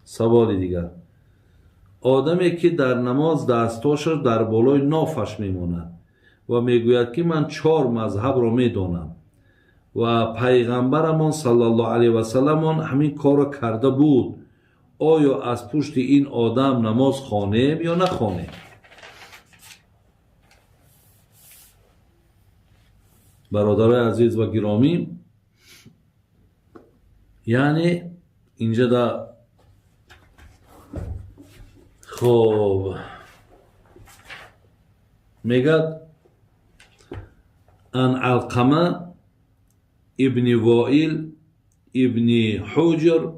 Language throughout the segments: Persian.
سوال دیگر، آدمی که در نماز دستاش در بالای نافش میماند و میگوید که من 4 مذهب را میدانم و پیغمبرمان صلی الله علیه و سلم همین کار را کرده بود، آیا از پشت این آدم نماز خوانیم یا نخوانیم؟ برادرای عزیز و گرامی، یعنی اینجا در خب میگد ان علقمه ابن وائل ابن حجر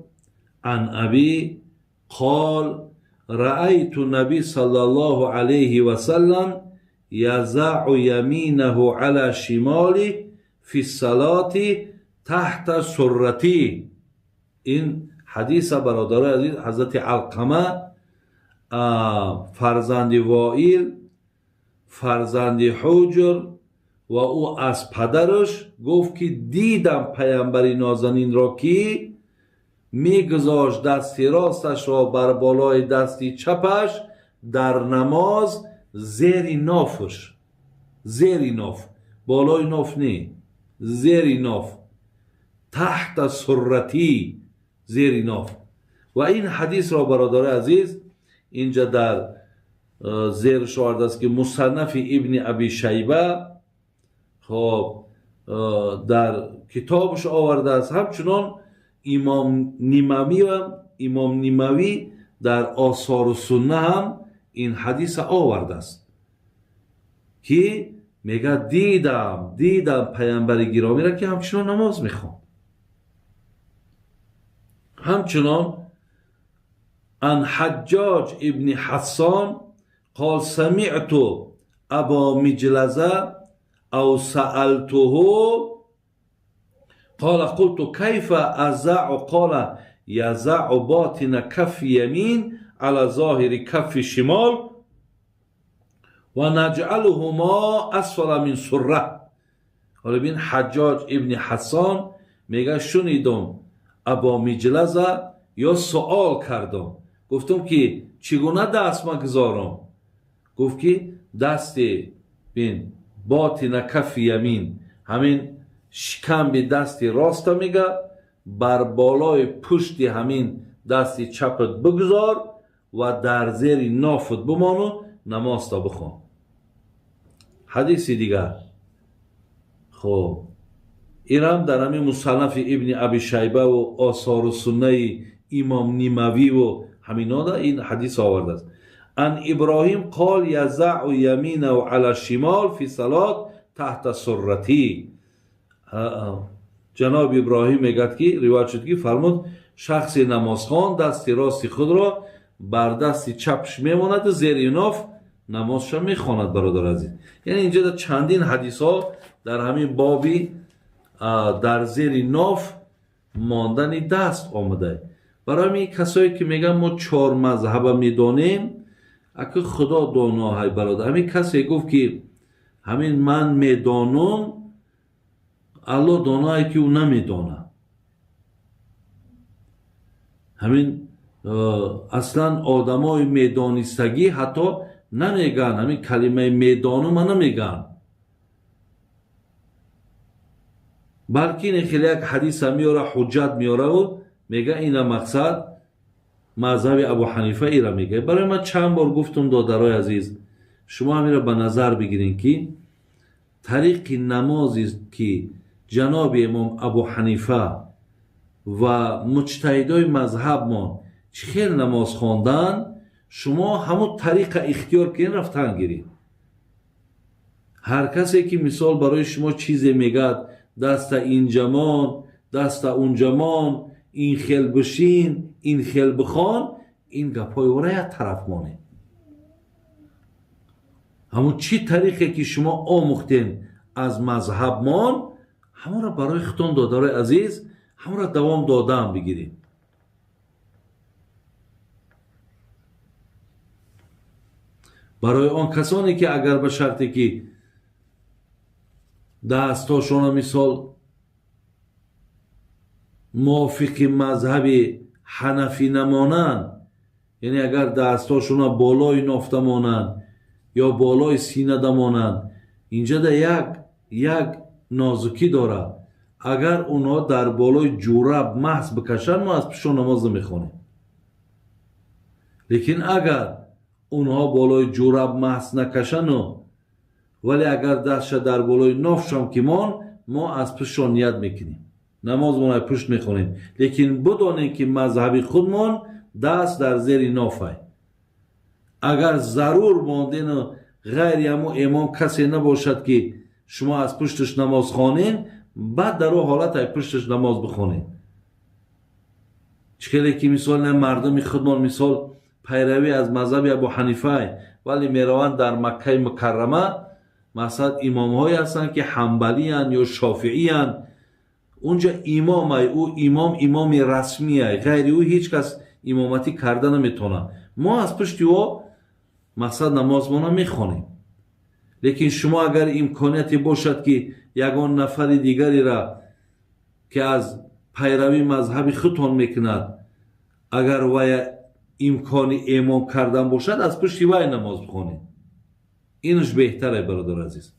عن ابي قال رأيت النبي صلى الله عليه وسلم يزع يمينه على شماله في الصلاة تحت سرته. این حدیث برادر عزیز حضرت علقمه فرزند وائل فرزند حجر و او از پدرش گفت که دیدم پیامبر نازنین را که میگذاشت دست راستش را بر بالای دست چپش در نماز زیر نافش، زیر ناف، بالای ناف نه، زیر ناف، تحت سرتی، زیر ناف. و این حدیث را برادر عزیز اینجا در زیرش آورده است که مصنف ابن ابی شیبه خب در کتابش آورده است، همچنان امام نموی در آثار و سنه هم این حدیث آورده است که میگه دیدم پیامبر گرامی را که همچنان نماز میخوان. همچنان ان حجاج ابن حسان قال سمعت ابا مجلزه او سألته قال قلت كيف أزع قال يزع باطن كف يمين على ظاهر كف شمال ونجعلهما اسفل من سره. حالا ببین حجاج ابن حسان میگه شنیدم ابا مجلزه یا سوال کردم، گفتم که چگونه دست مگذارم؟ گفت که دست بین باطن کف یمین، همین شکم به دست راست میگه، بر بالای پشت همین دست چپت بگذار و در زیر نافت بمانو، نماز تا بخوان. حدیث دیگر خب ایران در همین مصنف ابن ابی شیبه و آثار و سنه امام نموی و همینا دا این حدیث آورده است. ان ابراهیم قال یزع یمینه علی الشمال فی صلات تحت سرتی. جناب ابراهیم میگد که روایت شد که فرمود شخص نمازخوان دست راست خود را بر دست چپش میماند، زیر ناف نمازش میخواند. برادر عزیز، یعنی اینجا در چندین حدیث ها در همین بابی در زیر ناف ماندن دست آمده. برای می کسایی که میگن ما 4 مذهب میدانیم، اگه خدا داناهای برادر، همین کسی گفت که همین من میدانم، الله دانایی که او نمیدانه. همین اصلا آدمای میدانستگی حتی نمیگن، همین کلمه میدانم نمیگن، بلکه این خیلی یک حدیث میاره، حجت میاره و میگه این مقصد مذهب ابو حنیفه ای را میگه. برای من چند بار گفتم دادرای عزیز، شما همین را به نظر بگیرین که طریق نمازی که جناب امام ابو حنیفه و مجتهدای مذهب ما چخیل نماز خواندن، شما همون طریق اختیار کنین رفتن گیرین. هر کسی که مثال برای شما چیزی میگه، دست اینجامان، دست اونجامان، این خیل بشین، این خیل بخوان، این گپای ورای طرف مانه. همون چی طریقی که شما آموختین از مذهب مان، همون را برای خودتون دادرای عزیز، همون را دوام دادن بگیرید. برای آن کسانی که اگر به شرطی که دستاشون مثال موافق مذهب حنفی نمانند، یعنی اگر دستاشون بالای نافته مانند یا بالای سینه دمانند، اینجا در یک نازکی داره. اگر اونها در بالای جورب محض بکشن ما از پیشون نماز نمیخونیم. لیکن اگر اونها بالای جورب محض نکشن ولی اگر دستش در بالای نافشم که ما از پیشون نیت میکنیم، نماز ما پشت میخونیم. لیکن بدانیم که مذهبی خودمان دست در زیر نافه. اگر ضرور ماندین و غیر امو امام کسی نباشد که شما از پشتش نماز خوانین، بعد در اون حالت پشتش نماز بخونین. چکلی که مثال مردم خودمان مثال پیروی از مذهب ابو حنیفه ولی میروند در مکه مکرمه، مثلا امام های هستن که حنبلی هن یا شافعی هن، اونجا امام های او امام رسمی های، غیر او هیچ کس امامتی کرده نمیتونه. ما از پشت او مقصد نماز ما میخونیم. لیکن شما اگر امکانیتی باشد که یگان نفر دیگری را که از پیروی مذهبی خودتان میکند، اگر وی امکانی امام کردن باشد از پشت وی نماز بخونید، اینش بهتره برادر عزیز.